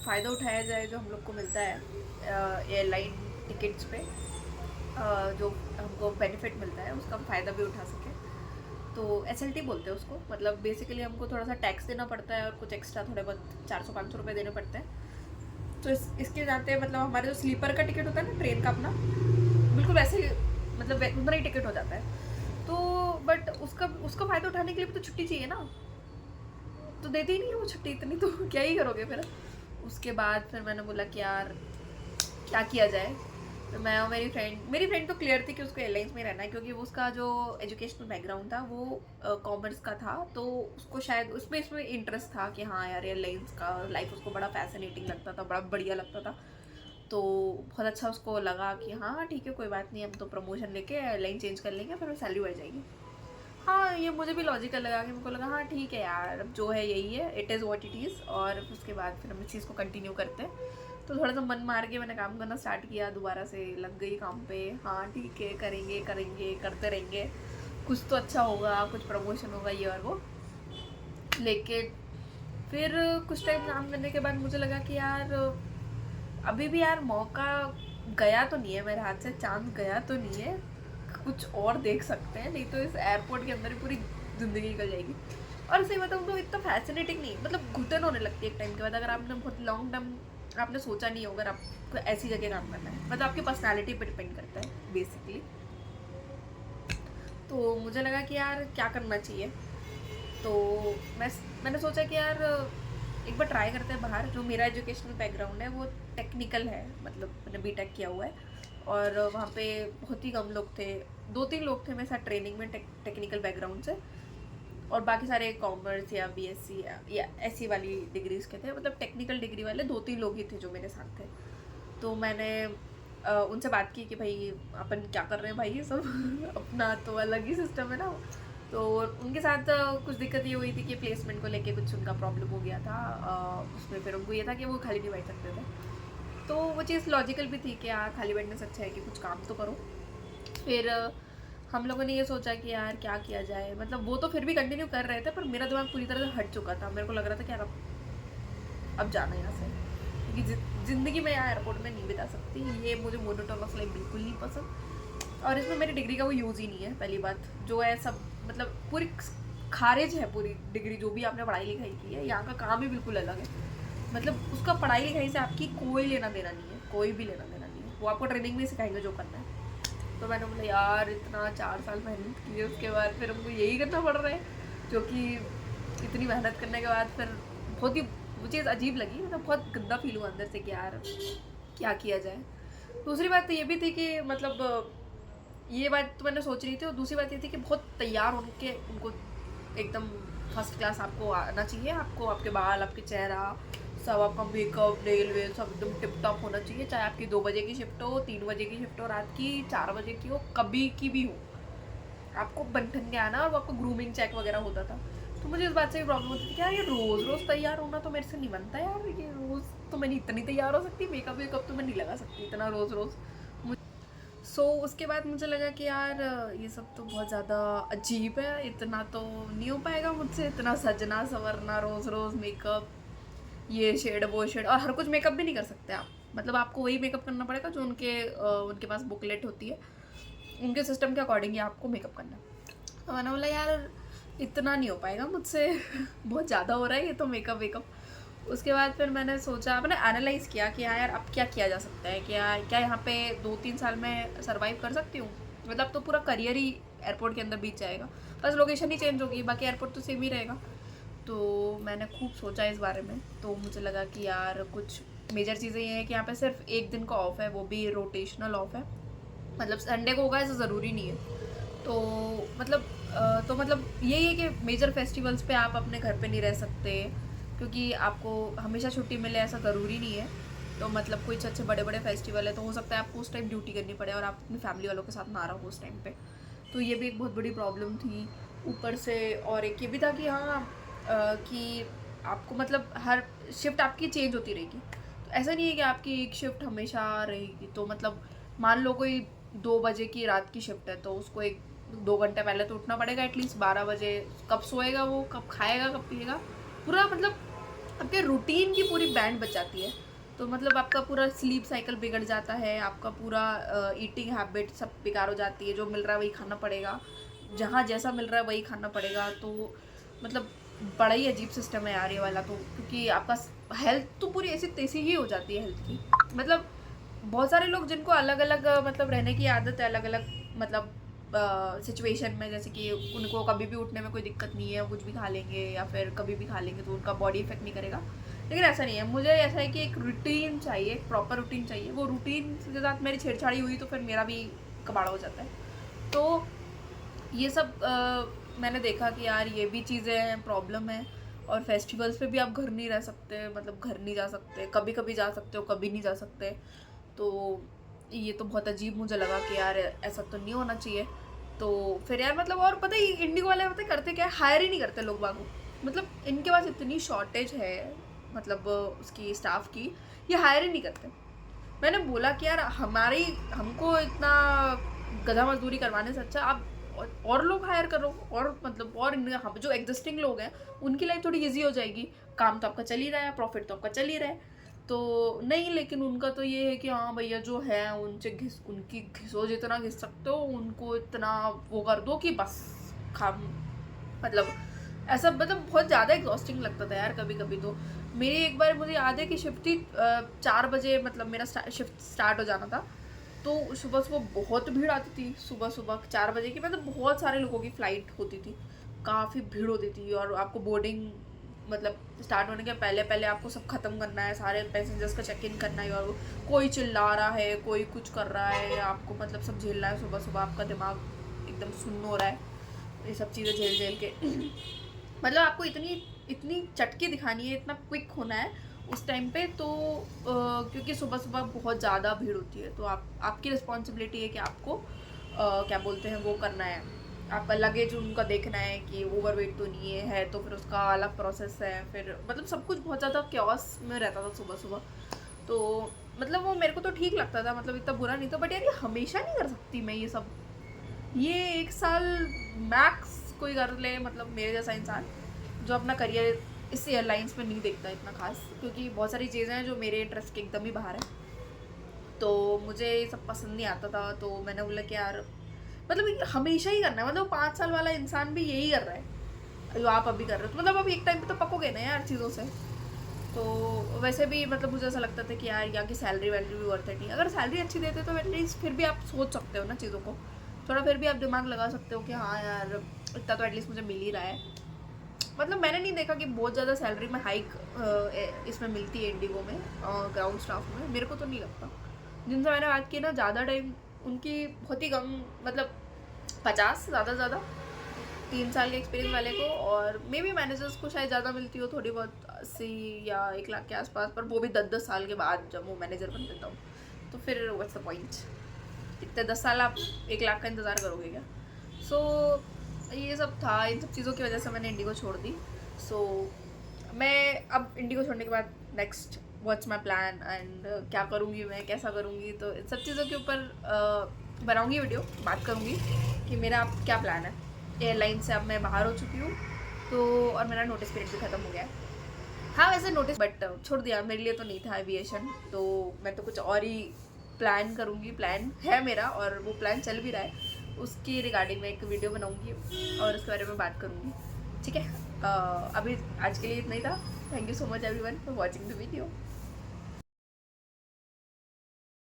फ़ायदा उठाया जाए जो हम लोग को मिलता है एयरलाइन टिकट्स पे, जो हमको बेनिफिट मिलता है उसका हम फ़ायदा भी उठा सकें। तो SLT बोलते हैं उसको, मतलब बेसिकली हमको थोड़ा सा टैक्स देना पड़ता है और कुछ एक्स्ट्रा थोड़े बहुत 400-500 रुपये देने पड़ते हैं। तो इसके जाते मतलब हमारे जो स्लीपर का टिकट होता है ना ट्रेन का अपना, बिल्कुल वैसे मतलब उतना ही टिकट हो जाता है। तो बट उसका उसका फ़ायदा उठाने के लिए भी तो छुट्टी चाहिए ना, तो देती ही नहीं है वो छुट्टी इतनी, तो क्या ही करोगे फिर। उसके बाद फिर मैंने बोला कि यार क्या किया जाए। तो मैं और मेरी फ्रेंड तो क्लियर थी कि उसको एयरलाइंस में रहना है, क्योंकि वो उसका जो एजुकेशनल बैकग्राउंड था वो कॉमर्स का था, तो उसको शायद उसमें इसमें इंटरेस्ट था कि हाँ यार एयरलाइंस का लाइफ उसको बड़ा फैसिनेटिंग लगता था, बड़ा बढ़िया लगता था। तो बहुत अच्छा उसको लगा कि हाँ हाँ ठीक है कोई बात नहीं, हम तो प्रमोशन लेके एयरलाइन चेंज कर लेंगे, फिर सैलरी बढ़ जाएगी। हाँ ये मुझे भी लॉजिकल लगा कि मेरे को लगा हाँ ठीक है यार, अब जो है यही है, it is what it is. और उसके बाद फिर हम इस चीज़ को कंटिन्यू करते हैं। तो थोड़ा सा मन मार के मैंने काम करना स्टार्ट किया, दोबारा से लग गई काम पे। हाँ ठीक है करेंगे करेंगे करते रहेंगे, कुछ तो अच्छा होगा, कुछ प्रमोशन होगा ये और वो। लेकिन फिर कुछ टाइम काम करने के बाद मुझे लगा कि यार अभी भी यार मौका गया तो नहीं है मेरे हाथ से, चांस गया तो नहीं है, कुछ और देख सकते हैं, नहीं तो इस एयरपोर्ट के अंदर ही पूरी ज़िंदगी निकल जाएगी। और सही बताऊँ तो इतना फैसिनेटिंग नहीं, मतलब घुटन होने लगती है एक टाइम के बाद, अगर आपने बहुत लॉन्ग टर्म आपने सोचा नहीं होगा अगर आपको ऐसी जगह काम करना है, मतलब आपकी पर्सनैलिटी पर डिपेंड करता है बेसिकली। तो मुझे लगा कि यार क्या करना चाहिए। तो मैंने सोचा कि यार एक बार ट्राई करते हैं बाहर। जो मेरा एजुकेशनल बैकग्राउंड है वो टेक्निकल है, मतलब मैंने BTech किया हुआ है, और वहाँ पे बहुत ही कम लोग थे, 2-3 लोग थे मेरे साथ ट्रेनिंग में टेक्निकल बैकग्राउंड से, और बाकी सारे कॉमर्स या BSc या ऐसी वाली डिग्रीज के थे, मतलब टेक्निकल डिग्री वाले 2-3 लोग ही थे जो मेरे साथ थे। तो मैंने उनसे बात की कि भाई अपन क्या कर रहे हैं भाई ये सब अपना तो अलग ही सिस्टम है ना। तो उनके साथ कुछ दिक्कत ये हुई थी कि प्लेसमेंट को लेके कुछ उनका प्रॉब्लम हो गया था। उसमें फिर उनको ये था कि वो खाली नहीं बैठ सकते थे, तो वो चीज़ लॉजिकल भी थी कि यार खाली बैठने से अच्छा है कि कुछ काम तो करो। फिर हम लोगों ने ये सोचा कि यार क्या किया जाए, मतलब वो तो फिर भी कंटिन्यू कर रहे थे पर मेरा दिमाग पूरी तरह से हट चुका था। मेरे को लग रहा था कि यार अब जाना है यहाँ से, क्योंकि ज़िंदगी में यहाँ एयरपोर्ट में नहीं बिता सकती, ये मुझे मोनोटोनस लाइफ बिल्कुल नहीं पसंद। और इसमें मेरी डिग्री का वो यूज़ ही नहीं है, पहली बात जो है सब मतलब पूरी खारिज है पूरी डिग्री, जो भी आपने पढ़ाई लिखाई की है। यहाँ का काम ही बिल्कुल अलग है, मतलब उसका पढ़ाई लिखाई से आपकी कोई लेना देना नहीं है, कोई भी लेना देना नहीं है, वो आपको ट्रेनिंग में सिखाएंगे जो करना है। तो मैंने बोला यार इतना 4 साल मेहनत की है, उसके बाद फिर हमको यही करना पड़ रहा है, जो कि इतनी मेहनत करने के बाद फिर बहुत ही वो चीज़ अजीब लगी, मतलब बहुत गंदा फील हुआ अंदर से कि यार क्या किया जाए। दूसरी बात तो ये भी थी कि मतलब ये बात तो मैंने सोच रही थी, और दूसरी बात ये थी कि बहुत तैयार होके उनको एकदम फर्स्ट क्लास आपको आना चाहिए, आपको आपके बाल आपके चेहरा सब, आपका मेकअप नेल वेल सब एकदम टिप टॉप होना चाहिए, चाहे आपकी 2 बजे की शिफ्ट हो, 3 बजे की शिफ्ट हो, रात की 4 बजे की हो, कभी की भी हो, आपको बन के आना। और वो आपको ग्रूमिंग चेक वगैरह होता था। तो मुझे इस बात से भी प्रॉब्लम होती थी कि यार ये रोज़ रोज़ तैयार होना तो मेरे से नहीं बनता यार, ये रोज़ तो मैं नहीं इतनी तैयार हो सकती, मेकअप वेकअप तो मैं नहीं लगा सकती इतना रोज़ रोज़। उसके बाद मुझे लगा कि यार ये सब तो बहुत ज़्यादा अजीब है, इतना तो नहीं हो पाएगा मुझसे, इतना सजना संवरना रोज़ रोज़ मेकअप, ये शेड वो शेड, और हर कुछ मेकअप भी नहीं कर सकते आप, मतलब आपको वही मेकअप करना पड़ेगा जो उनके पास बुकलेट होती है, उनके सिस्टम के अकॉर्डिंग ही आपको मेकअप करना है। तो मैंने बोला यार इतना नहीं हो पाएगा मुझसे बहुत ज़्यादा हो रहा है ये तो मेकअप वेकअप। उसके बाद फिर मैंने सोचा, मैंने एनालाइज़ किया कि हाँ यार अब क्या किया जा सकता है, क्या क्या यहाँ पे 2-3 साल में सर्वाइव कर सकती हूँ, मतलब तो पूरा करियर ही एयरपोर्ट के अंदर बीत जाएगा, बस लोकेशन ही चेंज होगी, बाकी एयरपोर्ट तो सेम ही रहेगा। तो मैंने खूब सोचा इस बारे में, तो मुझे लगा कि यार कुछ मेजर चीज़ें ये हैं कि यहाँ पे सिर्फ एक दिन का ऑफ है, वो भी रोटेशनल ऑफ है, मतलब संडे को होगा ऐसा ज़रूरी नहीं है। तो मतलब यही है कि मेजर फेस्टिवल्स पे आप अपने घर पे नहीं रह सकते, क्योंकि आपको हमेशा छुट्टी मिले ऐसा ज़रूरी नहीं है। तो मतलब कुछ अच्छे बड़े बड़े फेस्टिवल है तो हो सकता है आपको उस टाइम ड्यूटी करनी पड़े और आप अपनी फैमिली वालों के साथ ना रहो उस टाइम पे। तो ये भी एक बहुत बड़ी प्रॉब्लम थी ऊपर से। और एक ये भी था कि हाँ कि आपको मतलब हर शिफ्ट आपकी चेंज होती रहेगी, तो ऐसा नहीं है कि आपकी एक शिफ्ट हमेशा रहेगी। तो मतलब मान लो कोई 2 बजे की रात की शिफ्ट है तो उसको 1-2 घंटे पहले तो उठना पड़ेगा एटलीस्ट, 12 बजे। कब सोएगा वो, कब खाएगा, कब पिएगा, पूरा मतलब आपके रूटीन की पूरी बैंड बच जाती है। तो मतलब आपका पूरा स्लीप साइकिल बिगड़ जाता है, आपका पूरा ईटिंग हैबिट सब बेकार हो जाती है। जो मिल रहा है वही खाना पड़ेगा, जहाँ जैसा मिल रहा है वही खाना पड़ेगा। तो मतलब बड़ा ही अजीब सिस्टम है यार ये वाला तो, क्योंकि आपका हेल्थ तो पूरी ऐसी तैसी ही हो जाती है हेल्थ की। मतलब बहुत सारे लोग जिनको अलग अलग मतलब रहने की आदत है, अलग अलग मतलब सिचुएशन में, जैसे कि उनको कभी भी उठने में कोई दिक्कत नहीं है, कुछ भी खा लेंगे या फिर कभी भी खा लेंगे तो उनका बॉडी इफेक्ट नहीं करेगा। लेकिन ऐसा नहीं है, मुझे ऐसा है कि एक रूटीन चाहिए, एक प्रॉपर रूटीन चाहिए। वो रूटीन के साथ मेरी छेड़छाड़ी हुई तो फिर मेरा भी कबाड़ा हो जाता है। तो ये सब मैंने देखा कि यार ये भी चीज़ें हैं, प्रॉब्लम है। और फेस्टिवल्स पे भी आप घर नहीं रह सकते, मतलब घर नहीं जा सकते, कभी कभी जा सकते हो, कभी नहीं जा सकते। तो ये तो बहुत अजीब मुझे लगा कि यार ऐसा तो नहीं होना चाहिए। तो फिर यार मतलब, और पता ही इंडिगो वाले पता करते क्या है, हायर ही नहीं करते लोग बागों। मतलब इनके पास इतनी शॉर्टेज है मतलब उसकी स्टाफ की, ये हायर ही नहीं करते। मैंने बोला कि यार हमारी हमको इतना गधा मजदूरी करवाने से अच्छा आप और लोग हायर करो, और मतलब और हम जो एग्जिस्टिंग लोग हैं उनकी लाइफ थोड़ी इजी हो जाएगी। काम तो आपका चल ही रहा है, प्रॉफिट तो आपका चल ही रहा है। तो नहीं, लेकिन उनका तो ये है कि हाँ भैया जो है उनसे उनकी घिसो जितना घिस सकते हो, उनको इतना वो कर दो कि बस खाम मतलब ऐसा। मतलब बहुत ज़्यादा एग्जॉस्टिंग लगता था यार कभी कभी तो। मेरी एक बार मुझे याद है कि शिफ्ट ही 4 बजे मतलब मेरा शिफ्ट स्टार्ट हो जाना था। तो सुबह सुबह बहुत भीड़ आती थी, सुबह सुबह 4 बजे की मतलब बहुत सारे लोगों की फ़्लाइट होती थी, काफ़ी भीड़ होती थी। और आपको बोर्डिंग मतलब स्टार्ट होने के पहले पहले आपको सब ख़त्म करना है, सारे पैसेंजर्स का चेक इन करना है। और कोई चिल्ला रहा है, कोई कुछ कर रहा है, आपको मतलब सब झेलना है। सुबह सुबह आपका दिमाग एकदम सुन्न हो रहा है ये सब चीज़ें झेल झेल के मतलब आपको इतनी इतनी चटकी दिखानी है, इतना क्विक होना है उस टाइम पे। तो क्योंकि सुबह सुबह बहुत ज़्यादा भीड़ होती है, तो आपकी रिस्पॉन्सिबिलिटी है कि आपको क्या बोलते हैं वो करना है। आपका लगेज उनका देखना है कि ओवरवेट तो नहीं है, तो फिर उसका अलग प्रोसेस है। फिर मतलब सब कुछ बहुत ज़्यादा क्योस में रहता था सुबह सुबह। तो मतलब वो मेरे को तो ठीक लगता था, मतलब इतना बुरा नहीं था। बट यार ये हमेशा नहीं कर सकती मैं ये सब। ये 1 साल मैक्स कोई कर ले, मतलब मेरे जैसा इंसान जो अपना करियर इस एयरलाइंस में नहीं देखता इतना खास, क्योंकि बहुत सारी चीज़ें हैं जो मेरे इंटरेस्ट के एकदम ही बाहर है। तो मुझे ये सब पसंद नहीं आता था। तो मैंने बोला कि यार मतलब हमेशा ही करना है, मतलब 5 साल वाला इंसान भी यही कर रहा है जो आप अभी कर रहे हो। तो मतलब अब एक टाइम पे तो पकोगे ना यार चीज़ों से। तो वैसे भी मतलब मुझे ऐसा लगता था कि यार यहाँ की सैलरी वैलरी भी वर्थ इट नहीं। अगर सैलरी अच्छी देते तो एटलीस्ट फिर भी आप सोच सकते हो ना चीज़ों को, थोड़ा फिर भी आप दिमाग लगा सकते हो कि हाँ यार इतना तो एटलीस्ट मुझे मिल ही रहा है। मतलब मैंने नहीं देखा कि बहुत ज़्यादा सैलरी में हाइक इसमें मिलती है इंडिगो में, ग्राउंड स्टाफ में। मेरे को तो नहीं लगता। जिनसे मैंने बात की ना ज़्यादा टाइम उनकी बहुत ही कम, मतलब 50 ज़्यादा ज़्यादा 3 साल के एक्सपीरियंस वाले को। और मे बी मैनेजर्स को शायद ज़्यादा मिलती हो थोड़ी बहुत, 80 या 1 लाख के आसपास, पर वो भी 10-10 साल के बाद जब वो मैनेजर बनते तब। तो फिर व्हाट्स द पॉइंट, इतने 10 साल आप 1 लाख का इंतज़ार करोगे क्या? सो ये सब था, इन सब चीज़ों की वजह से मैंने इंडिगो छोड़ दी। सो मैं अब इंडिगो छोड़ने के बाद next what's my plan and क्या करूँगी मैं, कैसा करूँगी, तो इन सब चीज़ों के ऊपर बनाऊँगी वीडियो, बात करूँगी कि मेरा अब क्या प्लान है। एयरलाइन से अब मैं बाहर हो चुकी हूँ, तो और मेरा नोटिस पीरियड भी ख़त्म हो गया है। हाँ वैसे नोटिस बट छोड़ दिया, मेरे लिए तो नहीं था एविएशन। तो मैं तो कुछ और ही प्लान करूँगी, प्लान है मेरा और वो प्लान चल भी रहा है। उसकी रिगार्डिंग मैं एक वीडियो बनाऊँगी और उसके बारे में बात करूँगी, ठीक है। अभी आज के लिए इतना ही था। Thank you so much everyone for watching the video.